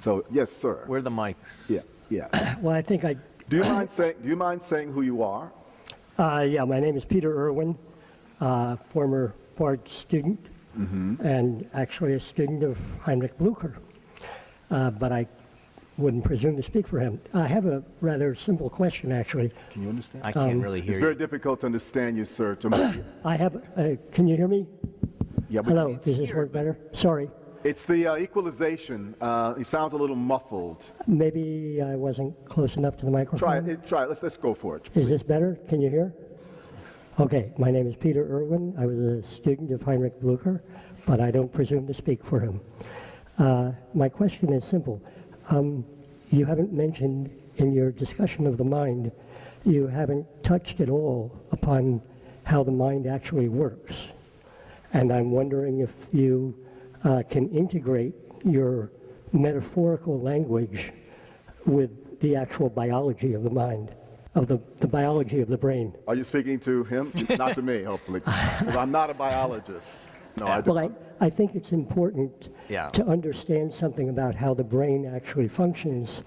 So, yes, sir. Where are the mics? Yeah, yeah. Well, I think I... Do you mind saying who you are? Yeah, my name is Peter Irwin, former Bard student, and actually a student of Heinrich Blücher. But I wouldn't presume to speak for him. I have a rather simple question, actually. Can you understand? I can't really hear It's you. very difficult to understand you, sir. I have... can you hear me? Yeah, but Hello, does this work better? Sorry. it's the equalization. It sounds a little muffled. Maybe I wasn't close enough to the microphone. Try it. Let's go for it. Is this better? Can you hear? Okay, my name is Peter Irwin. I was a student of Heinrich Blücher, but I don't presume to speak for him. My question is simple. You haven't mentioned in your discussion of the mind, you haven't touched at all upon how the mind actually works. And I'm wondering if you can integrate your metaphorical language with the actual biology of the mind, of the biology of the brain. Are you speaking to him? Not to me, hopefully. 'Cause I'm not a biologist. No, I don't. Well, I think it's important Yeah. to understand something about how the brain actually functions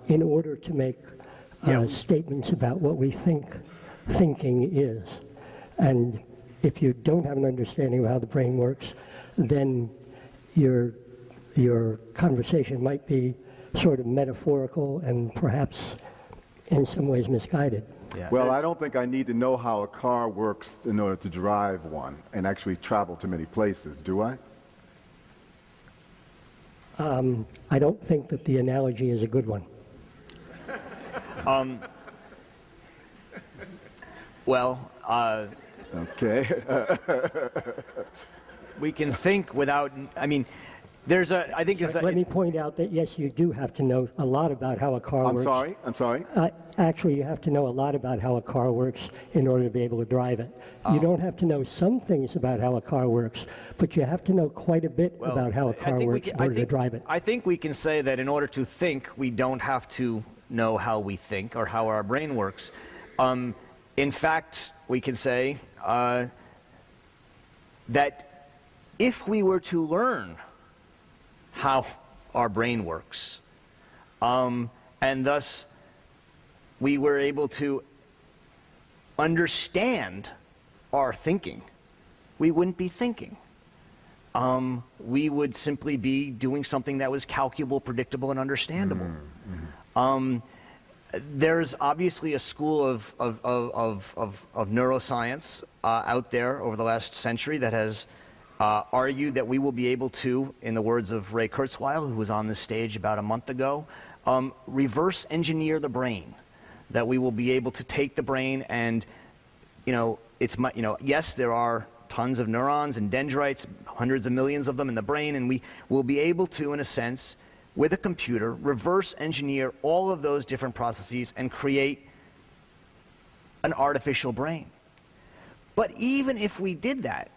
in order to make statements about what we think thinking is. And if you don't have an understanding of how the brain works, then your conversation might be sort of metaphorical and perhaps in some ways misguided. Yeah. Well, I don't think I need to know how a car works in order to drive one and actually travel to many places, do I? I don't think that the analogy is a good one. Well, Okay. we can think without, I mean, I think it's... Let me point out that, yes, you do have to know a lot about how a car works. I'm sorry. Actually, you have to know a lot about how a car works in order to be able to drive it. You don't have to know some things about how a car works, but you have to know quite a bit about how a car works in order to drive it. I think we can say that in order to think, we don't have to know how we think or how our brain works. In fact, we can say that if we were to learn how our brain works, and thus we were able to understand our thinking, we wouldn't be thinking. We would simply be doing something that was calculable, predictable, and understandable. There's obviously a school of neuroscience out there over the last century that has argued that we will be able to, in the words of Ray Kurzweil, who was on this stage about a month ago, reverse engineer the brain. That we will be able to take the brain and, yes, there are tons of neurons and dendrites, hundreds of millions of them in the brain, and we will be able to, in a sense, with a computer, reverse engineer all of those different processes and create an artificial brain. But even if we did that,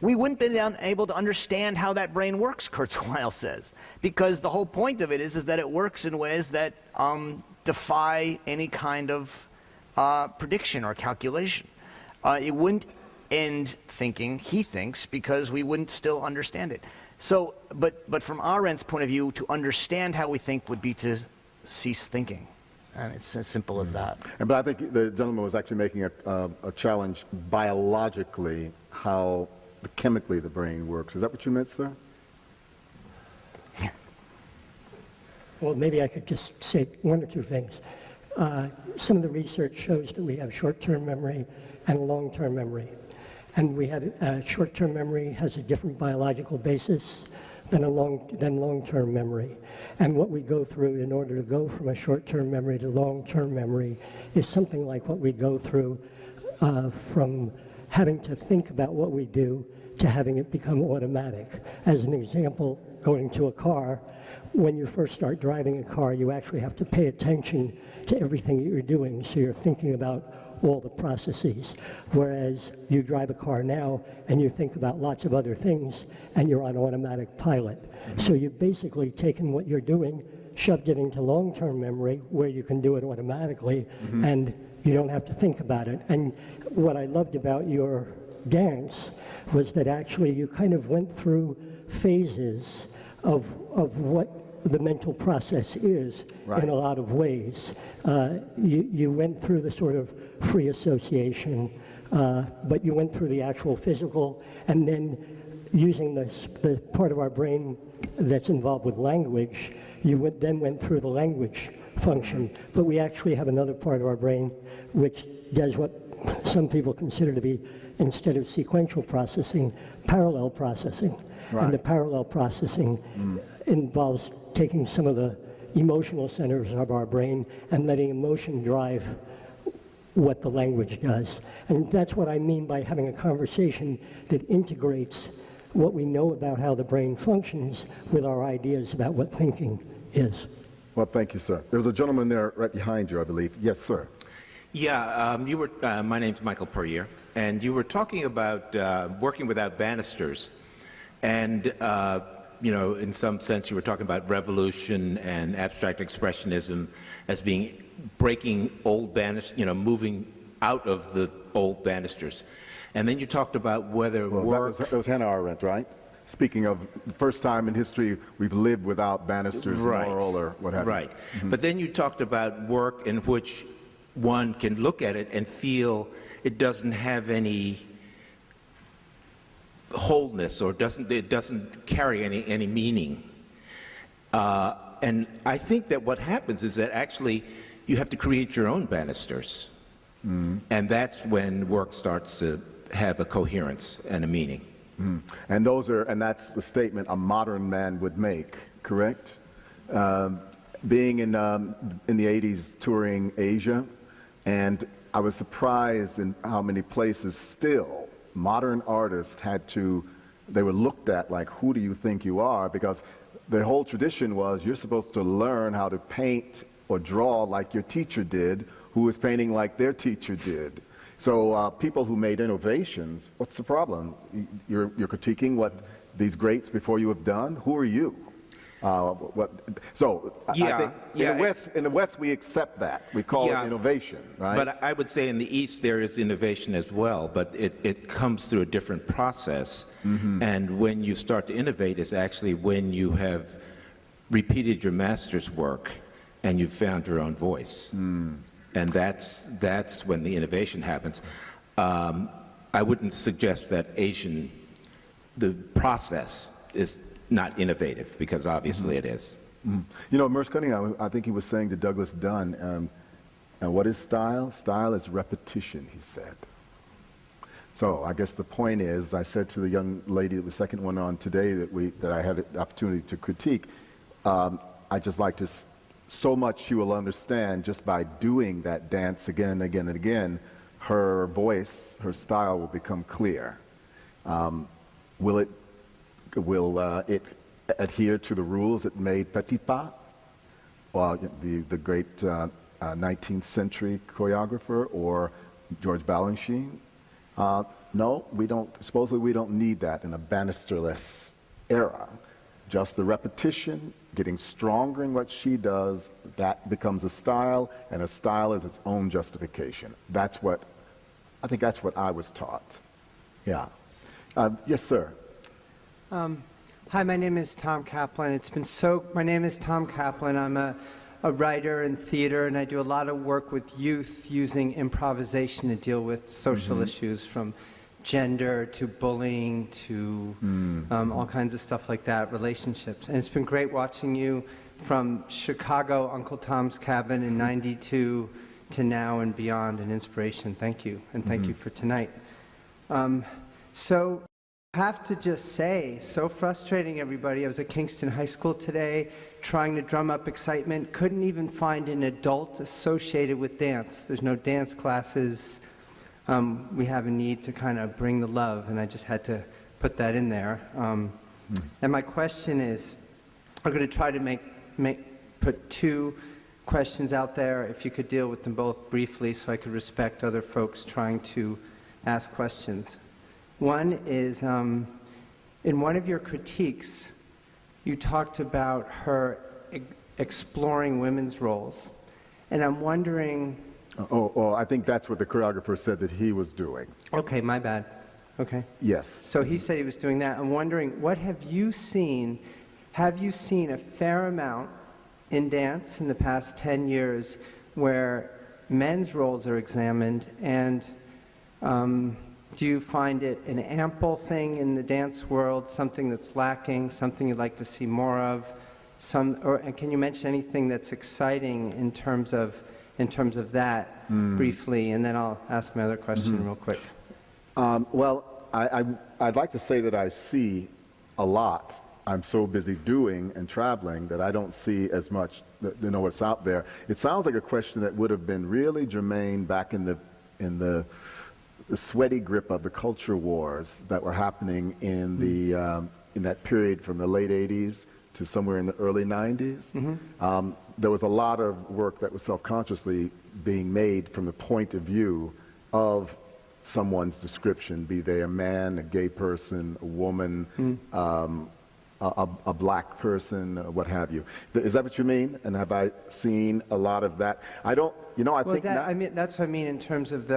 we wouldn't be able to understand how that brain works, Kurzweil says, because the whole point of it is that it works in ways that defy any kind of prediction or calculation. It wouldn't end thinking, he thinks, because we wouldn't still understand it. So, but from Arendt's point of view, to understand how we think would be to cease thinking. And it's as simple as that. But I think the gentleman was actually making a challenge biologically, how chemically the brain works. Is that what you meant, sir? Well, maybe I could just say one or two things. Some of the research shows that we have short-term memory and long-term memory. And we have short-term memory has a different biological basis than long-term memory. And what we go through in order to go from a short-term memory to long-term memory is something like what we go through from having to think about what we do to having it become automatic. As an example, going to a car, when you first start driving a car, you actually have to pay attention to everything that you're doing, so you're thinking about all the processes. Whereas you drive a car now and you think about lots of other things and you're on automatic pilot. So you've basically taken what you're doing, shoved it into long-term memory where you can do it automatically and you don't have to think about it. And what I loved about your dance was that actually you kind of went through phases of what the mental process is Right. in a lot of ways. You went through the sort of free association, but you went through the actual physical, and then using the part of our brain that's involved with language, then went through the language function. But we actually have another part of our brain which does what some people consider to be, instead of sequential processing, parallel processing. Right. And the parallel processing involves taking some of the emotional centers of our brain and letting emotion drive what the language does. And that's what I mean by having a conversation that integrates what we know about how the brain functions with our ideas about what thinking is. Well, thank you, sir. There's a gentleman there right behind you, I believe. Yes, sir. Yeah, my name's Michael Puryear, and you were talking about working without banisters, and in some sense you were talking about revolution and abstract expressionism as being breaking old banisters, moving out of the old banisters. And then you talked about whether work... That was Hannah Arendt, right? Speaking of the first time in history we've lived without banisters, Right. moral or what have Right. you. Mm-hmm. But then you talked about work in which one can look at it and feel it doesn't have any wholeness, or it doesn't carry any meaning. And I think that what happens is that actually you have to create your own banisters. Mm-hmm. And that's when work starts to have a coherence and a meaning. Mm. And that's the statement a modern man would make, correct? Being in the 80s touring Asia, and I was surprised in how many places still modern artists they were looked at like, who do you think you are? Because the whole tradition was you're supposed to learn how to paint or draw like your teacher did, who was painting like their teacher did. So people who made innovations, what's the problem? You're critiquing what these greats before you have done? Who are you? I think in the West we accept that. We call it innovation, right? But I would say in the East there is innovation as well, but it comes through a different process. Mm-hmm. And when you start to innovate is actually when you have repeated your master's work and you've found your own voice. And that's when the innovation happens. I wouldn't suggest that the process is not innovative, because obviously it is. Merce Cunningham, I think he was saying to Douglas Dunn, and what is style? Style is repetition, he said. So I guess the point is, I said to the young lady, the second one on today that I had the opportunity to critique, I just like to, so much she will understand just by doing that dance again and again and again, her voice, her style will become clear. Will it adhere to the rules that made Petit Pas, the great 19th century choreographer, or George Balanchine? No, we don't. Supposedly we don't need that in a banisterless era. Just the repetition, getting stronger in what she does, that becomes a style, and a style is its own justification. I think that's what I was taught. Yeah. Yes, sir. Hi, my name is Tom Kaplan. My name is Tom Kaplan. I'm a writer in theater, and I do a lot of work with youth using improvisation to deal with social issues, from gender to bullying to all kinds of stuff like that, relationships. And it's been great watching you from Chicago, Uncle Tom's Cabin in '92 to now and beyond, an inspiration. Thank you, and thank you for tonight. So I have to just say, so frustrating, everybody. I was at Kingston High School today trying to drum up excitement, couldn't even find an adult associated with dance. There's no dance classes. We have a need to kind of bring the love, and I just had to put that in there. And my question is, I'm going to try to put two questions out there, if you could deal with them both briefly so I could respect other folks trying to ask questions. One is, in one of your critiques, you talked about her exploring women's roles. And I'm wondering... I think that's what the choreographer said that he was doing. Okay, my bad. Okay. Yes. So he said he was doing that. I'm wondering, what have you seen have you seen a fair amount in dance in the past 10 years where men's roles are examined, and do you find it an ample thing in the dance world, something that's lacking, something you'd like to see more of? And can you mention anything that's exciting in terms of that briefly, and then I'll ask my other question real quick. Well, I'd like to say that I see a lot. I'm so busy doing and traveling that I don't see as much, what's out there. It sounds like a question that would have been really germane back in the sweaty grip of the culture wars that were happening in that period from the late 80s to somewhere in the early 90s. There was a lot of work that was self-consciously being made from the point of view of someone's description, be they a man, a gay person, a woman, a black person, what have you. Is that what you mean? And have I seen a lot of that? I don't, I think I mean, that's what I mean in terms of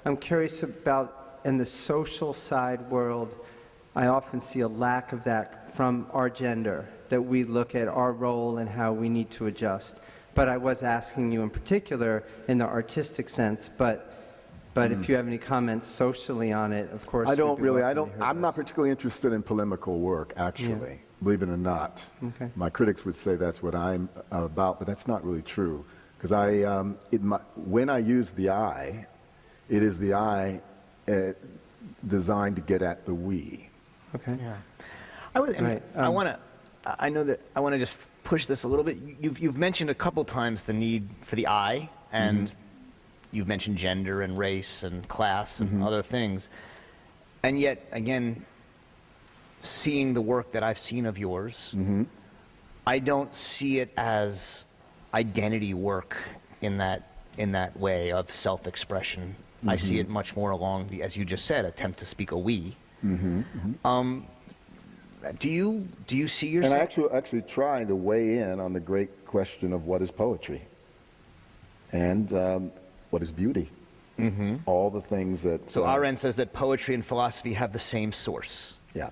I'm curious about, in the social side world, I often see a lack of that from our gender, that we look at our role and how we need to adjust. But I was asking you in particular in the artistic sense, but if you have any comments socially on it, of course. I'm not particularly interested in polemical work, actually, believe it or not. Okay. My critics would say that's what I'm about, but that's not really true. Because when I use the I, it is the I designed to get at the we. Okay. Yeah. I want to just push this a little bit. You've mentioned a couple times the need for the I, and you've mentioned gender and race and class and other things. And yet, again, seeing the work that I've seen of yours, I don't see it as identity work in that way of self-expression. I see it much more along the, as you just said, attempt to speak a we. Do you see yourself? And actually trying to weigh in on the great question of what is poetry and what is beauty. All the things that. So Arendt says that poetry and philosophy have the same source. Yeah.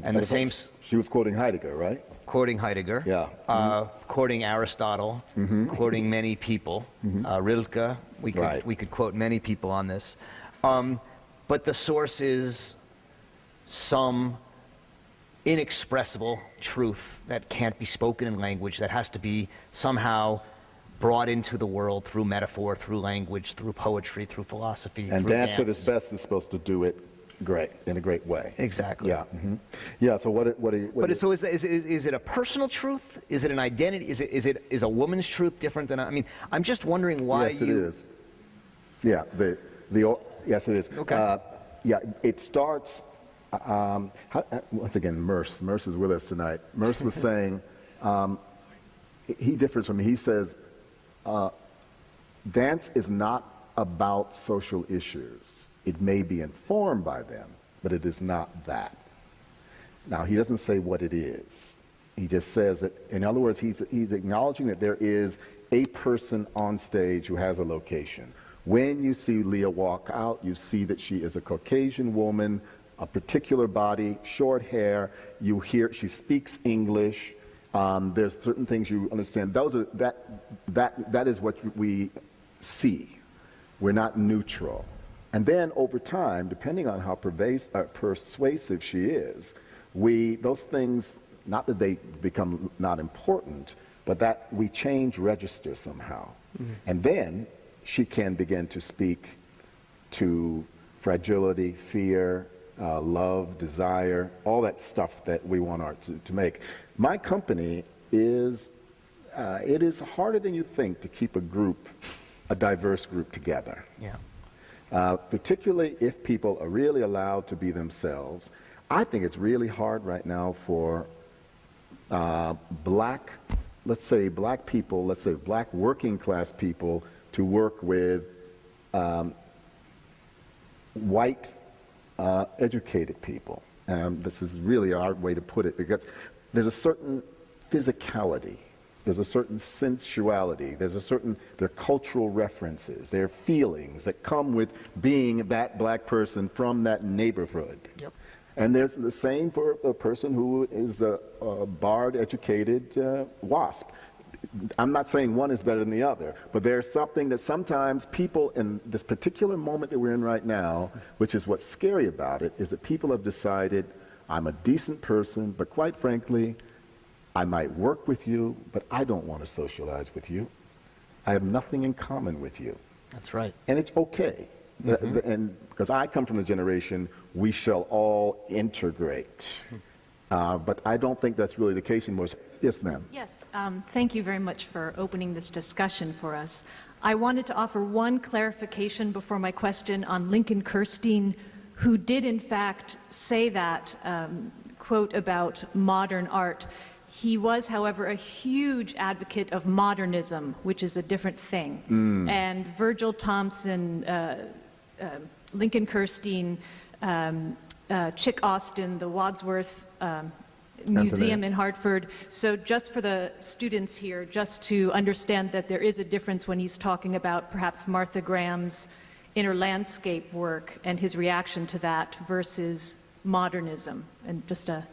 And the same. She was quoting Heidegger, right? Quoting Heidegger. Yeah. Quoting Aristotle. Quoting many people. Rilke. We could quote many people on this. But the source is some inexpressible truth that can't be spoken in language, that has to be somehow brought into the world through metaphor, through language, through poetry, through philosophy, and through dance at its best is supposed to do it in a great way. Exactly. Yeah. Yeah. So So is it a personal truth? Is it an identity? Is a woman's truth different than? I mean, I'm just wondering why. Yes, it is. Yeah. Yes, it is. Okay. Yeah. It starts. Once again, Merce is with us tonight. Merce was saying, he differs from me. He says, dance is not about social issues. It may be informed by them, but it is not that. Now, he doesn't say what it is. He just says that, in other words, he's acknowledging that there is a person on stage who has a location. When you see Leah walk out, you see that she is a Caucasian woman, a particular body, short hair. You hear she speaks English. There's certain things you understand. That is what we see. We're not neutral. And then over time, depending on how persuasive she is, those things, not that they become not important, but that we change register somehow. And then she can begin to speak to fragility, fear, love, desire, all that stuff that we want art to make. My company it is harder than you think to keep a diverse group together. Yeah. Particularly if people are really allowed to be themselves. I think it's really hard right now for black people, let's say black working class people, to work with white educated people. This is really a hard way to put it, because there's a certain physicality, there's a certain sensuality, there are cultural references, there are feelings that come with being that black person from that neighborhood. Yep. And there's the same for a person who is a bard-educated WASP. I'm not saying one is better than the other, but there's something that sometimes people in this particular moment that we're in right now, which is what's scary about it, is that people have decided, I'm a decent person, but quite frankly, I might work with you, but I don't want to socialize with you. I have nothing in common with you. That's right. And it's okay. And because I come from the generation, we shall all integrate. But I don't think that's really the case anymore. Yes, ma'am. Yes, thank you very much for opening this discussion for us. I wanted to offer one clarification before my question on Lincoln Kirstein, who did in fact say that quote about modern art. He was, however, a huge advocate of modernism, which is a different thing. And Virgil Thompson, Lincoln Kirstein, Chick Austin, the Wadsworth Museum in Hartford. So just for the students here, just to understand that there is a difference when he's talking about perhaps Martha Graham's inner landscape work and his reaction to that versus modernism, and just to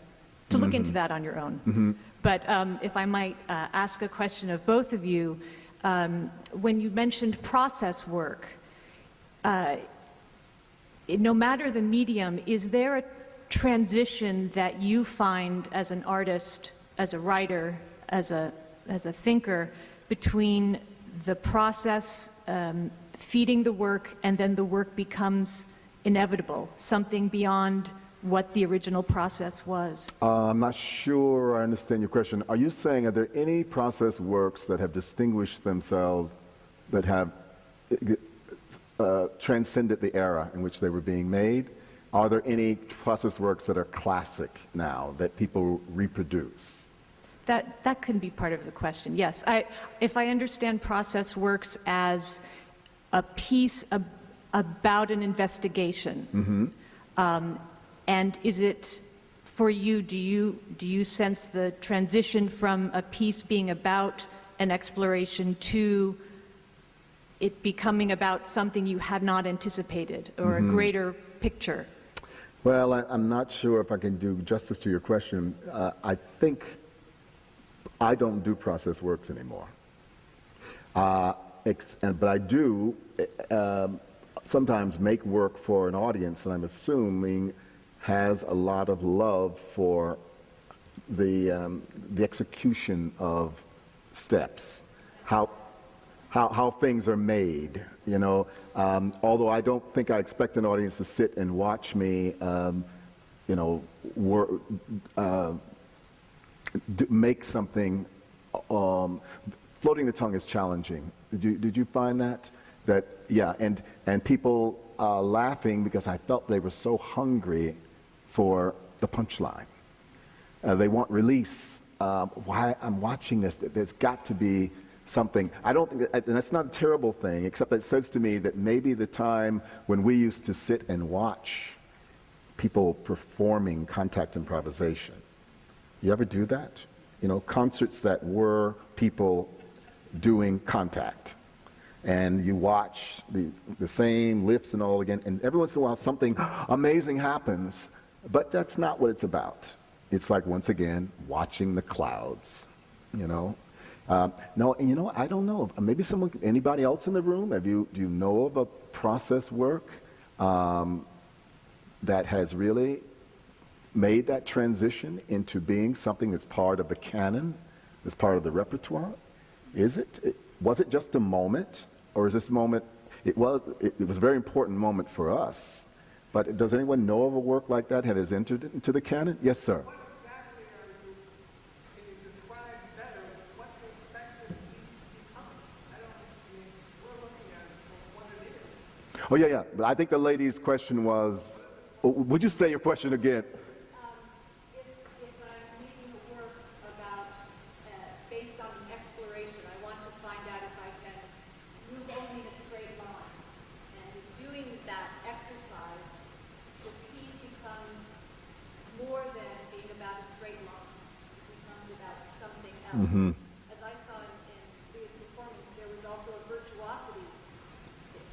look into that on your own. But if I might ask a question of both of you, when you mentioned process work, no matter the medium, is there a transition that you find as an artist, as a writer, as a thinker, between the process feeding the work and then the work becomes inevitable, something beyond what the original process was? I'm not sure I understand your question. Are you saying, are there any process works that have distinguished themselves, that have transcended the era in which they were being made? Are there any process works that are classic now that people reproduce? That can be part of the question, yes. If I understand process works as a piece about an investigation, and is it, for you, do you sense the transition from a piece being about an exploration to it becoming about something you had not anticipated, or a greater picture? Well, I'm not sure if I can do justice to your question. I think I don't do process works anymore. But I do sometimes make work for an audience, and I'm assuming has a lot of love for the execution of steps, how things are made, you know. Although I don't think I expect an audience to sit and watch me, you know, make something. Floating the tongue is challenging. Did you find that? That, yeah, and people laughing because I felt they were so hungry for the punchline. They want release. Why I'm watching this? There's got to be something. I don't think and that's not a terrible thing, except that it says to me that maybe the time when we used to sit and watch people performing contact improvisation. You ever do that? You know, concerts that were people doing contact. And you watch the same lifts and all again, and every once in a while something amazing happens, but that's not what it's about. It's like, once again, watching the clouds, you know. No, and you know, I don't know. Maybe anybody else in the room, do you know of a process work that has really made that transition into being something that's part of the canon, that's part of the repertoire? Was it just a moment, or is this moment, it was a very important moment for us, but does anyone know of a work like that has entered into the canon? Yes, sir. What exactly can you describe better what the expected piece to become? We're looking at it for what it is. Oh, yeah. But I think the lady's question was, would you say your question again? If I'm making a work about, based on an exploration, I want to find out if I can move only in a straight line. And in doing that exercise, the piece becomes more than being about a straight line. It becomes about something else. As I saw in Leah's performance, there was also a virtuosity,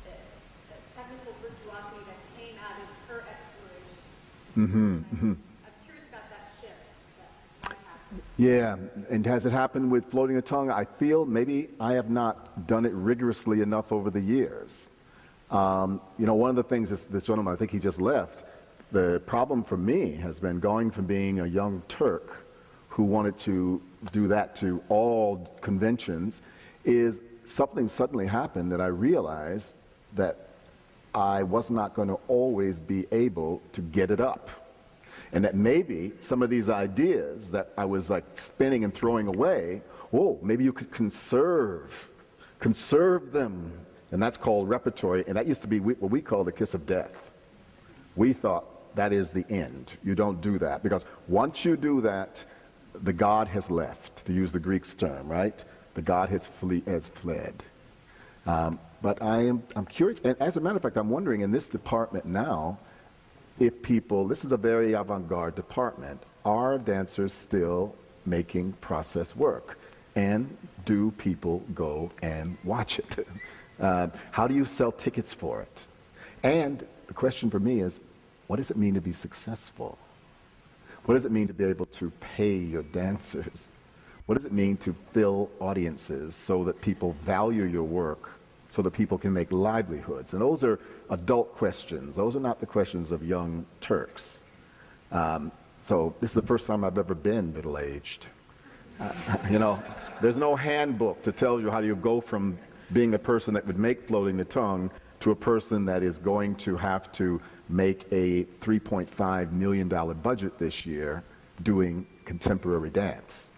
a technical virtuosity that came out of her exploration. I'm curious about that shift that might happen. Yeah, and has it happened with floating the tongue? I feel maybe I have not done it rigorously enough over the years. You know, one of the things this gentleman, I think he just left, the problem for me has been going from being a young Turk who wanted to do that to all conventions, is something suddenly happened that I realized that I was not going to always be able to get it up. And that maybe some of these ideas that I was like spinning and throwing away, oh, maybe you could conserve them. And that's called repertory, and that used to be what we call the kiss of death. We thought that is the end. You don't do that, because once you do that, the God has left, to use the Greek term, right? The God has fled. But I'm curious, and as a matter of fact, I'm wondering in this department now, if people, this is a very avant-garde department, are dancers still making process work? And do people go and watch it? How do you sell tickets for it? And the question for me is, what does it mean to be successful? What does it mean to be able to pay your dancers? What does it mean to fill audiences so that people value your work, so that people can make livelihoods? And those are adult questions. Those are not the questions of young Turks. So this is the first time I've ever been middle-aged. You know, there's no handbook to tell you how you go from being a person that would make floating the tongue to a person that is going to have to make a $3.5 million budget this year doing contemporary dance.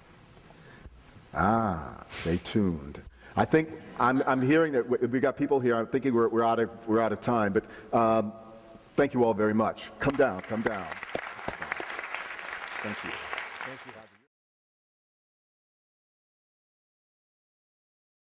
Stay tuned. I think I'm hearing that we got people here. I'm thinking we're out of time, but thank you all very much. Come down. Thank you. Thank you.